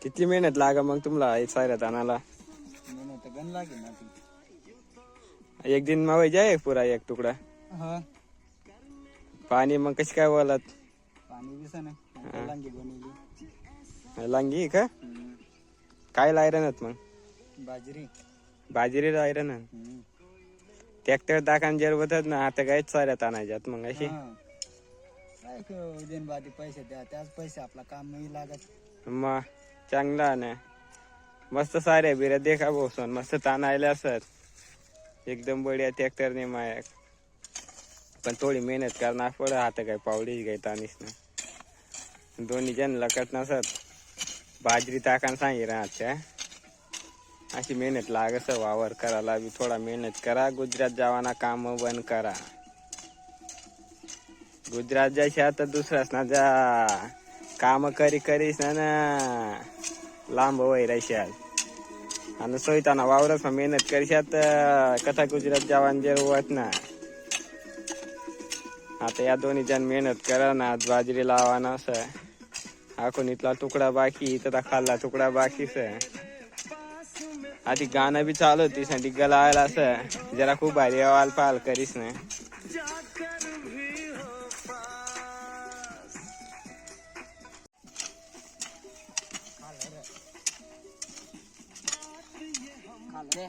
किती मेहनत लागा मग तुम्हाला साऱ्यात आणायला? मेहनत गण लागेल ना ती. एक दिन मग जाय पुरा एक तुकडा हा पाणी मग कशी काय बोलत? पाणी दिसा नाही लांगी बनवली. लांगी का काय लायरनत मग? बाजरी बाजरी लायरन ट्रॅक्टर टाकान जरबतच ना आता काहीच साऱ्यात आणायच्यात मग अशी काय उद्यान बादी पैसे द्या त्याच पैसे आपला काम नाही लागत. मग चांगला ना मस्त साऱ्या बिऱ्या देखा बोसन मस्त ताण आयला असत एकदम बढिया ट्रॅक्टर ने मायक पण थोडी मेहनत करणार पड आता काय पावडीच काय तानीस ना दोन्ही जण लकत नसत बाजरी टाकान सांगे राहत्या अशी मेहनत लागस वावर करायला बी थोडा मेहनत करा गुजरात जावाना काम बंद करा गुजरात जायचे आता दुसराच ना जा काम करीस ना लांब वय राहशाल आणि सोयताना वावरच मेहनत करीशात कथा गुजरात जावान जरूरत ना आता या दोन्ही जण मेहनत करा ना बाजरी लावा ना असं आखून इथला तुकडा बाकी इथं खाल्ला तुकडा बाकीच आधी गाणं बी चालू होती साठी गलायला असं जरा खूप भारी अवाल पाल करीस ना खाल रे